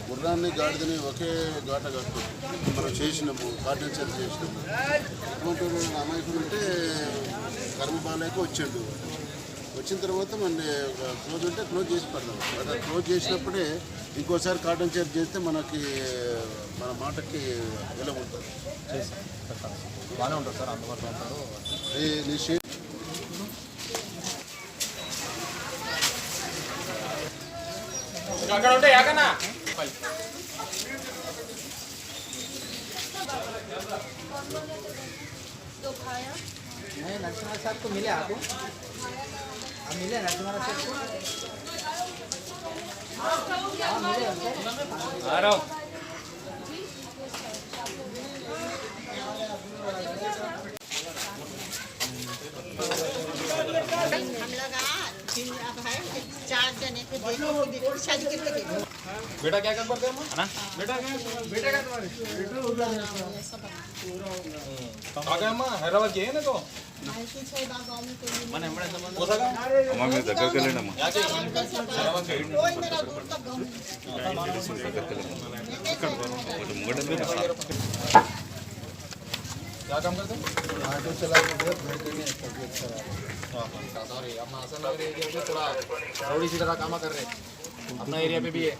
గుర్రాన్ని గాడిదని ఒకే ఘాట కట్టు మనం చేసినాము, కార్డినెన్స్ చేసినాము. అటువంటి అమాయకుడు ఉంటే కర్మపాలకి వచ్చిండు. వచ్చిన తర్వాత మన క్లోజ్ ఉంటే క్లోజ్ చేసి పడదాం. అలా క్లోజ్ చేసినప్పుడే ఇంకోసారి కార్డన్ చేర్జ్ చేస్తే మనకి మన మాటకి విలువ ఉంటుంది. బాగానే ఉంటుంది సార్, అందుబాటులో ఉంటారు. నీ అక్కడ ఉంటే యాకన్నా नहीं नरसिम्हा साहब को मिले आपको? आप मिले नरसिम्हा साहब को? मिले आ रहा हूँ। हम लोग अब है 4 जने को देखो शादी करके देखो। बेटा क्या कर पड़ते हैं ना? बेटा क्या तुम्हारे? आगे अम्मा हैदराबाद के है ना तो? अम्मा मैं దగ్గర వెళ్ళండమ్మా. क्या काम करते हैं? ऑटो चलाते हैं। सॉरी, अपना असल नगर एरिया में थोड़ा थोड़ी सी तरह काम कर रहे हैं. अपना एरिया पे भी है.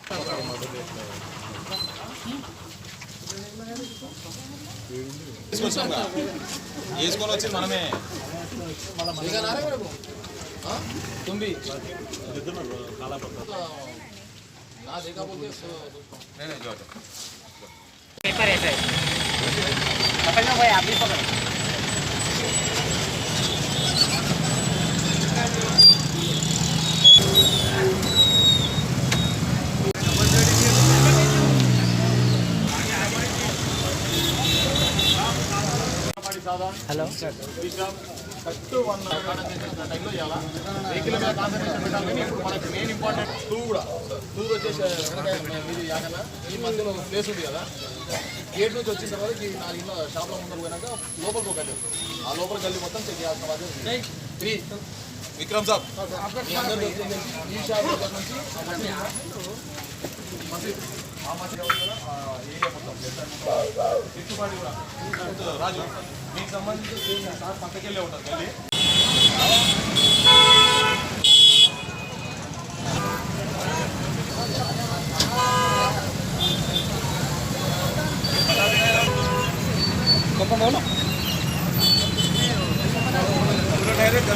इसको अच्छी मन में तुम भी ना देखा बोलते नहीं जो पेपर ऐसा है पकड़ना भाई, आप भी पकड़ो. హలో ఫస్ట్ 1 టైంలో ఇవ్వాలా వెహికల్ మీద కాన్సన్ట్రేషన్ పెట్టాలి. కానీ ఇప్పుడు మనకి మెయిన్ ఇంపార్టెంట్ టూ వచ్చేసి మీది యాకన్నా ఈ మధ్యలో ప్లేస్ ఉంది కదా, గేట్ నుంచి వచ్చిన తర్వాత ఈ 4 ఇళ్ళ షాప్ల ముందర పోయినాక లోపలికి ఒక గల్లీ వస్తుంది. ఆ లోపల గల్లీ మొత్తం చెక్ చేయాల్సిన బాధ్యత 3 విక్రమ్ సాబ్ మీ అందరూ ఈ షాప్ దగ్గర నుంచి ఆ మసీద్ ఏరియా మొత్తం గిట్టుబాటు కూడా రాజు మీకు సంబంధించి సార్ పక్కకెళ్ళే ఉంటుంది గల్లీ. डायरेक्ट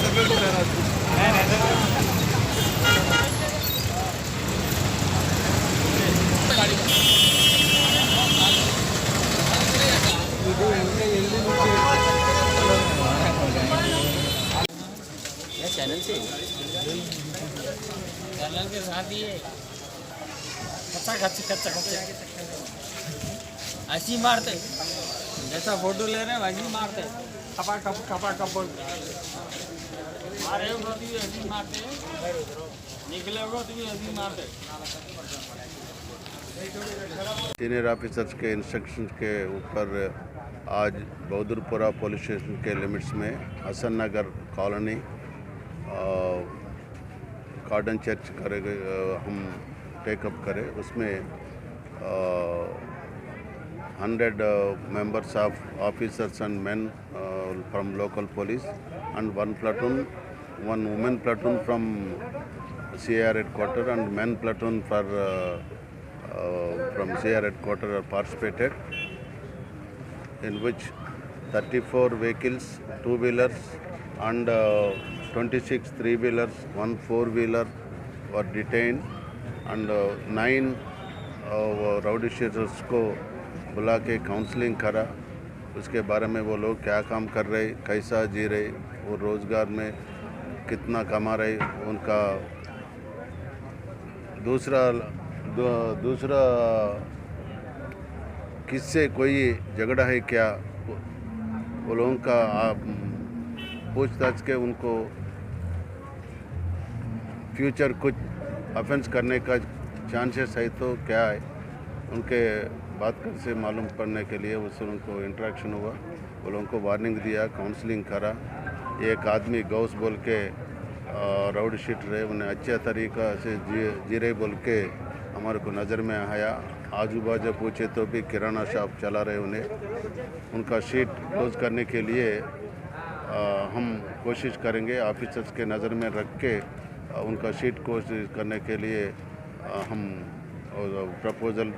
चैनल से चैनल के साथ ही कच्चा ऐसी मारते जैसा फोटो ले रहे हैं वैसी मारते कपा कप मारे हो तो ऐसी मारते निकले हो तो ऐसी मारते. सीनियर ऑफिसर्स के इंस्ट्रक्शंस के ऊपर आज बहादुरपुरा पुलिस स्टेशन के लिमिट्स में हसन नगर कॉलोनी कार्डन चर्च करेंगे हम टेकअप करें. उसमें 100 members of officers and men from local police and 1 women platoon from CIR headquarters and men platoon from CIR headquarters are participated, in which 34 vehicles, 2-wheelers and 26 3-wheelers, 1 4-wheeler were detained and 9 rowdy sheeters को बुला के counselling करा. उसके बारे में वो लोग क्या काम कर रहे, कैसा जी रहे, वो रोज़गार में कितना कमा रहे, उनका दूसरा किससे कोई झगड़ा है क्या, वो लोगों का पूछताछ के उनको फ्यूचर कुछ ऑफेंस करने का चांसेस है तो क्या है, उनके बात कर से मालूम करने के लिए उससे उनको इंटरेक्शन हुआ. वो लोगों को वार्निंग दिया, काउंसलिंग करा. एक आदमी गौस बोल के राउडी शीटर है, उन्हें अच्छे तरीक़ा से जी रहे बोल के हमारे को नज़र में आया। आजू बाजू पूछे तो भी किराना शॉप चला रहे उन्हें। उनका शीट क्लोज करने के लिए हम कोशिश करेंगे, ऑफिसर्स के नज़र में रख के उनका शीट कोशिश करने के लिए हम प्रपोज़ल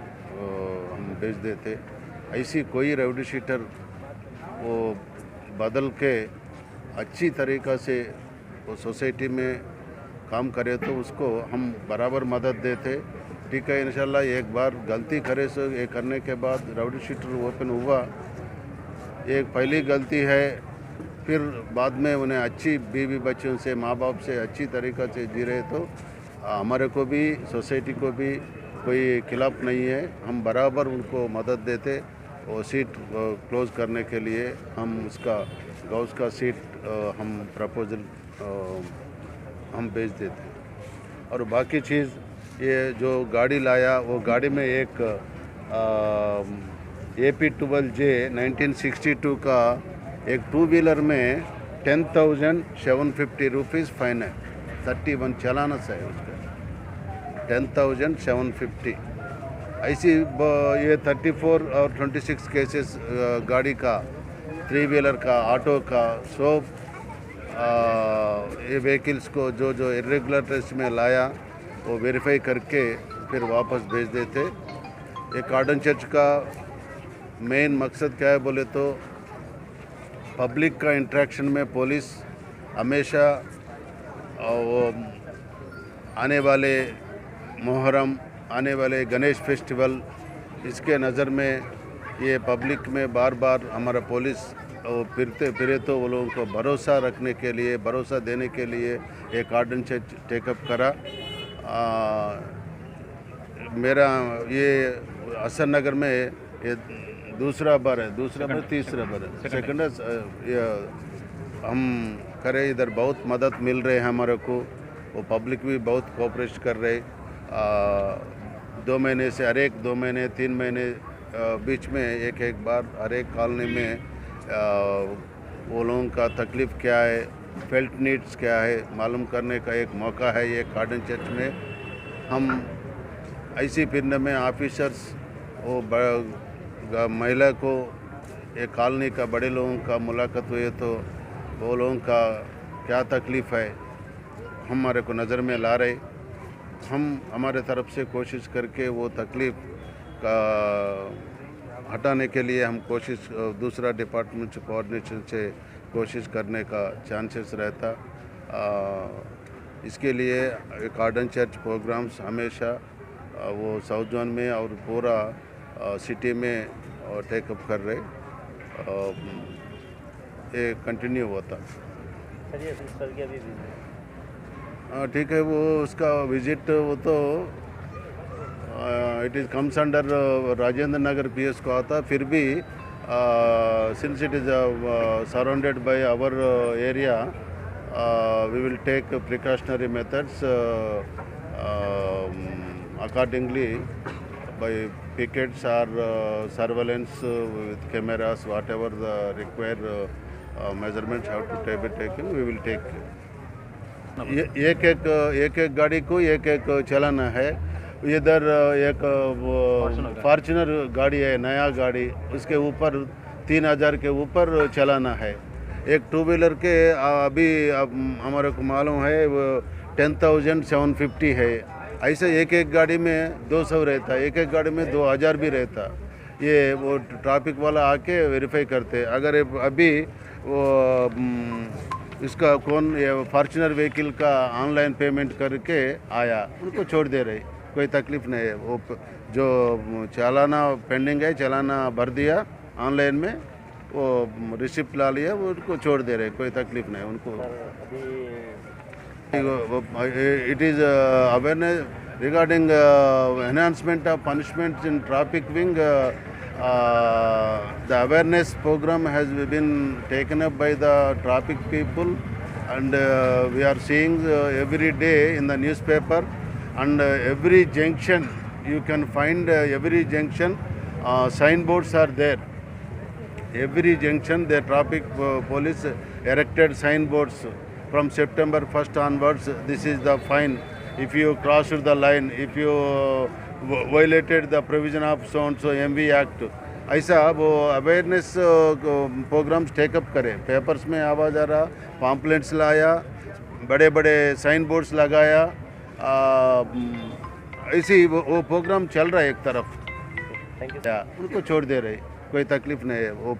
हम भेज देते। ऐसी कोई राउडी शीटर वो बदल के अच्छी तरीक़ा से वो सोसाइटी में काम करे तो उसको हम बराबर मदद देते। ठीक है, इंशाल्लाह एक बार गलती करे सो ये करने के बाद राउडी शीटर ओपन हुआ, एक पहली गलती है, फिर बाद में उन्हें अच्छी बीवी बच्चों से माँ बाप से अच्छी तरीक़ा से जी रहे तो हमारे को भी सोसाइटी को भी कोई खिलाफ नहीं है, हम बराबर उनको मदद देते। वो सीट क्लोज करने के लिए हम उसका गौस का सीट हम प्रपोजल हम भेज देते। और बाकी चीज़ ये जो गाड़ी लाया वो गाड़ी में एक AP12J 1962 का एक टू व्हीलर में 10,750 रुपीज़ फाइन है, 31 चलाना है उसका 10,750। ऐसी ये 34 और 26 केसेस गाड़ी का, थ्री व्हीलर का, ऑटो का, सब ये व्हीकल्स को जो जो इरेगुलर टेस्ट में लाया वो वेरीफाई करके फिर वापस भेज देते। ये कार्डन चर्च का मेन मकसद क्या है बोले तो पब्लिक का इंटरेक्शन में पुलिस हमेशा वो आने वाले मुहर्रम, आने वाले गणेश फेस्टिवल, इसके नज़र में ये पब्लिक में बार बार हमारा पुलिस वो फिरे तो वो लोगों को भरोसा रखने के लिए, भरोसा देने के लिए एक कार्डन चर्च टेकअप करा। मेरा ये हसन नगर में ये तीसरा बार है, सेकंड है हम करें। इधर बहुत मदद मिल रहे हैं हमारे को, वो पब्लिक भी बहुत कोऑपरेट कर रहे। 2 महीने से हर एक 2 महीने 3 महीने बीच में एक बार हर एक कॉलोनी में वो लोगों का तकलीफ़ क्या है, फेल्ट नीड्स क्या है मालूम करने का एक मौका है ये कार्डन चर्च में। हम ऐसी फिरने में ऑफिसर्स वो महिला को एक कॉलोनी का बड़े लोगों का मुलाकात हुए तो वो लोगों का क्या तकलीफ़ है हमारे को नज़र में ला रहे। हम हमारे तरफ से कोशिश करके वो तकलीफ़ का हटाने के लिए हम कोशिश दूसरा डिपार्टमेंट से कोऑर्डिनेशन से कोशिश करने का चांसेस रहता। इसके लिए कार्डन चर्च प्रोग्राम्स हमेशा वो साउथ जोन में और पूरा सिटी में टेकअप कर रहे, ये कंटिन्यू होता। ठीक है, वो उसका विजिट वो तो it is comes under Rajendra Nagar PS को आता। फिर भी since it is surrounded by our area we will take precautionary methods accordingly by pickets or surveillance with cameras, whatever the required measurements have to be taken, we will take. एक गाड़ी को एक चलाना है। इधर एक फॉर्च्यूनर गाड़ी है, नया गाड़ी, उसके ऊपर 3,000 के ऊपर चलाना है। एक टू व्हीलर के अभी हमारे को मालूम है वो 10,750 है। ऐसे एक गाड़ी में 200 रहता है, एक गाड़ी में 2,000 भी रहता। ये वो ट्रैफिक वाला आके वेरीफाई करते। अगर अभी वो इसका कौन ये फॉर्च्यूनर व्हीकल का ऑनलाइन पेमेंट करके आया, उनको छोड़ दे रहे, कोई तकलीफ़ नहीं है। वो जो चालाना पेंडिंग है, चालाना भर दिया ऑनलाइन में, वो रिसिप्ट ला लिया, वो उनको छोड़ दे रहे, कोई तकलीफ़ नहीं उनको। It is awareness regarding enhancement of punishments in traffic wing. The awareness program has been taken up by the traffic people, and we are seeing every day in the newspaper, and every junction you can find every junction signboards are there. Every junction the traffic police erected signboards from September 1st onwards. This is the fine. If you crossed the line, if you violated the provision of so and so MV Act, ऐसा वो awareness programmes take up करे. Papers में आवाज़ आ रहा, pamphlets लाया, बड़े बड़े sign boards लगाया, ऐसी वो प्रोग्राम चल रहा है एक तरफ. उनको छोड़ दे रहे, कोई तकलीफ नहीं है. वो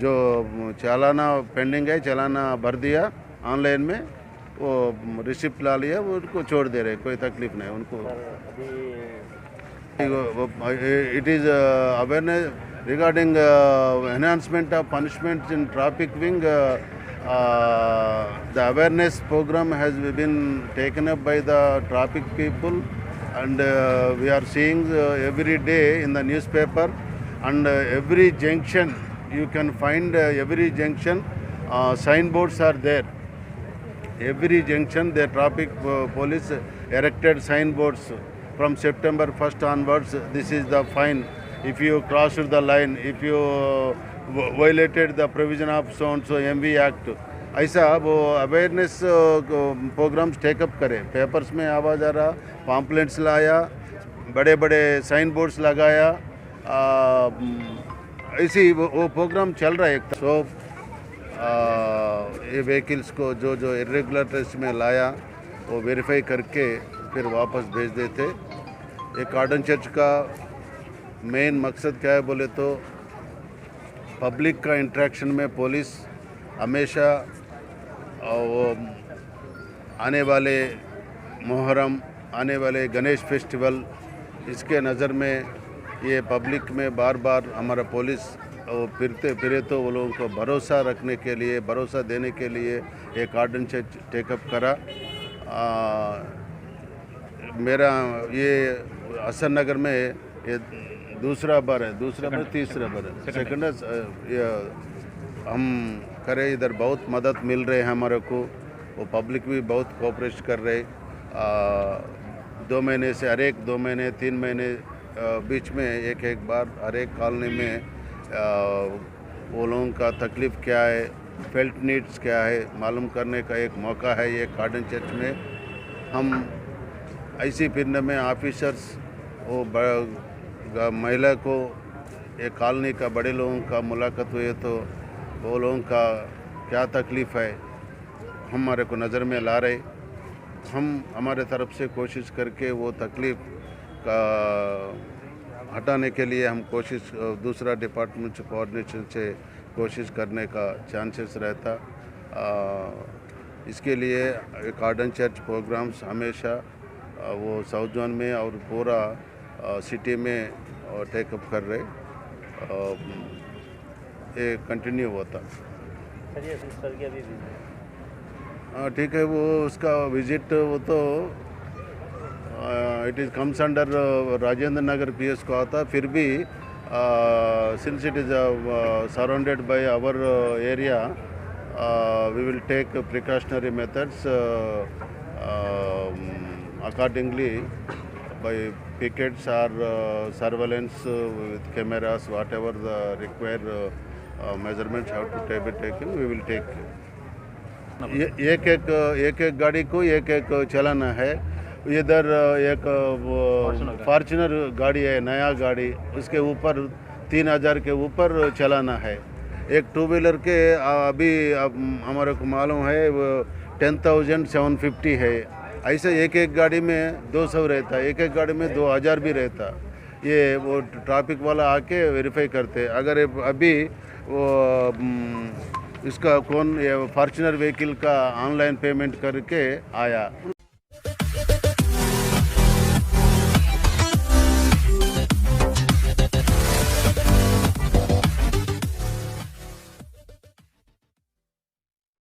जो चालाना पेंडिंग है, चालाना भर दिया ऑनलाइन में, वो रिसिप्ट ला लिया, वो उनको छोड़ दे रहे, कोई तकलीफ नहीं उनको. It is awareness regarding enhancement of punishments in traffic wing. The awareness program has been taken up by the traffic people, and we are seeing every day in the newspaper, and every junction you can find every junction signboards are there. Every junction the traffic police erected signboards from September 1st onwards. This is the fine. If you crossed the line, if you violated the provision of so and so MV Act, ऐसा वो awareness programmes take up करे. Papers में आवाज़ आ रहा, pamphlets लाया, बड़े बड़े sign boards लगाया, ऐसी वो प्रोग्राम चल रहा है एक. सो ये व्हीकल्स को जो इरेगुलरिटीज में लाया वो वेरीफाई करके फिर वापस भेज देते. एक गार्डन चर्च का मेन मकसद क्या है बोले तो पब्लिक का इंटरेक्शन में पुलिस हमेशा वो आने वाले मुहर्रम, आने वाले गणेश फेस्टिवल, इसके नज़र में ये पब्लिक में बार बार हमारा पुलिस फिरते फिरे तो वो लोगों को भरोसा रखने के लिए, भरोसा देने के लिए एक ऑर्डिनेंस टेकअप करा. मेरा ये हसन नगर में ये तीसरा बार है, सेकंड हम करे. इधर बहुत मदद मिल रहे हैं हमारे को, वो पब्लिक भी बहुत कोऑपरेट कर रहे. 2 महीने से हर एक 2 महीने 3 महीने बीच में एक बार हर एक कॉलोनी में वो लोगों का तकलीफ़ क्या है, फेल्ट नीड्स क्या है मालूम करने का एक मौका है. ये गार्डन चर्च में हम ऐसी फिरने में ऑफिसर्स वो महिला को एक कॉलोनी का बड़े लोगों का मुलाकात हुए तो वो लोगों का क्या तकलीफ़ है हमारे को नज़र में ला रहे. हम हमारे तरफ से कोशिश करके वो तकलीफ़ का हटाने के लिए हम कोशिश दूसरा डिपार्टमेंट से कोऑर्डिनेशन से कोशिश करने का चांसेस रहता. इसके लिए गार्डन चर्च प्रोग्राम्स हमेशा वो साउथ जोन में और पूरा सिटी में टेकअप कर रहे, ये कंटिन्यू होता. ठीक है, वो उसका विजिट वो तो it is comes under Rajendra Nagar PS को आता. फिर भी since it is surrounded by our area, we will take precautionary methods accordingly by pickets or surveillance with cameras, whatever the required measurements have to be taken, we will take. एक गाड़ी को एक चलाना है. इधर एक फॉर्च्यूनर गाड़ी है, नया गाड़ी, उसके ऊपर 3000 के ऊपर चलाना है. एक 2 व्हीलर के अभी हमारे को मालूम है वो 10,750 है. ऐसे एक गाड़ी में 200 रहता, एक गाड़ी में 2000 भी रहता. ये वो ट्रैफिक वाला आके वेरीफाई करते. अगर अभी वो इसका कौन ये फॉर्च्यूनर व्हीकल का ऑनलाइन पेमेंट करके आया